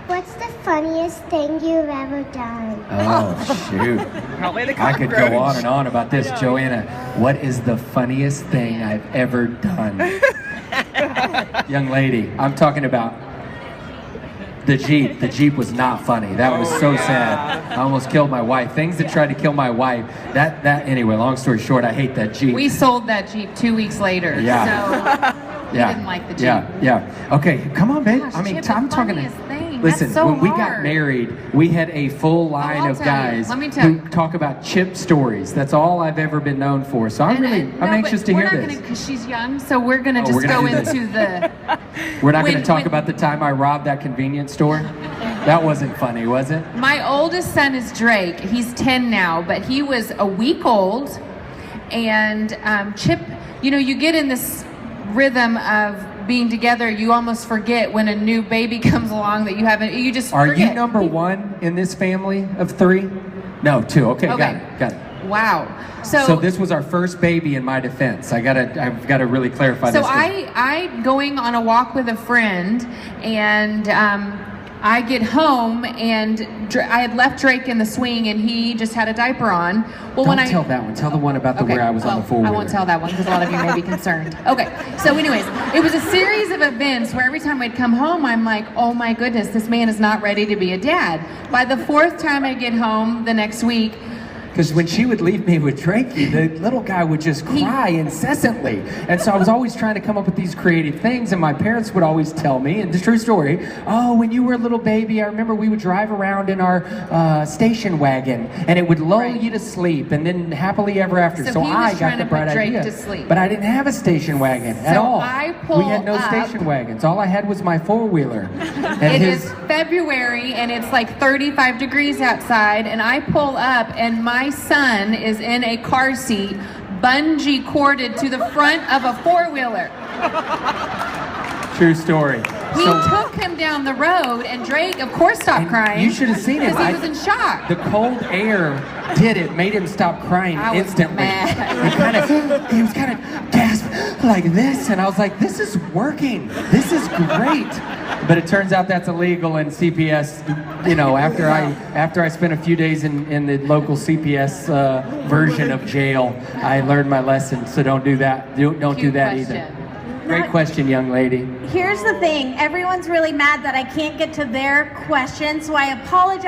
What's the funniest thing you've ever done? Oh, shoot. I could go on and on about this. Joanna, what is the funniest thing I've ever done? Young lady, I'm talking about the Jeep. The Jeep was not funny. That was so sad. I almost killed my wife. Things that tried to kill my wife. Anyway, long story short, I hate that Jeep. We sold that Jeep 2 weeks later. Yeah. So we didn't like the Jeep. Yeah. Okay, come on, babe. Gosh, I mean, Chip, the I'm talking funniest thing. Listen, That's so when we got hard. married, we had a full line I'll of tell you. guys Let me tell who you. talk about Chip stories. That's all I've ever been known for. So I'm anxious to hear this. Because she's young, so we're gonna just we're gonna go do this. into the. We're not going to when- talk when- about the time I robbed that convenience store. That wasn't funny, was it? My oldest son is Drake. He's 10 now, but he was a week old. And Chip, you get in this rhythm of being together, you almost forget when a new baby comes along that you just Are forget. you number one in this family of three? No, two. Okay. Got it. Wow. So this was our first baby in my defense. I've got to really clarify So this. I going on a walk with a friend, and I get home, and I had left Drake in the swing, and he just had a diaper on. Well, Don't tell that one. Tell the one about where I was on the four-wheeler. I won't tell that one because a lot of you may be concerned. Okay. So anyways, it was a series of events where every time I'd come home, I'm like, oh my goodness, this man is not ready to be a dad. By the fourth time I get home the next week, because when she would leave me with Drakey, the little guy would just cry incessantly. And so I was always trying to come up with these creative things, and my parents would always tell me, and the true story, oh, when you were a little baby, I remember we would drive around in our station wagon, and it would lull you to sleep, and then happily ever after. So he was I got trying the to bright put Drake idea. to sleep. But I didn't have a station wagon at So all. I pull We had no up. station wagons. All I had was my four-wheeler. And It is February, and it's like 35 degrees outside, and I pull up, and my son is in a car seat, bungee corded to the front of a four-wheeler. True story. We took him down the road, and Drake, of course, stopped crying. You should have seen him. Because he was in shock. The cold air made him stop crying I was instantly. mad. He was kind of gasped like this, and I was like, "This is working. This is great." But it turns out that's illegal in CPS. After I spent a few days in the local CPS version of jail, I learned my lesson. So don't do that. Don't do that question. either. Great question, young lady. Here's the thing. Everyone's really mad that I can't get to their question, so I apologize.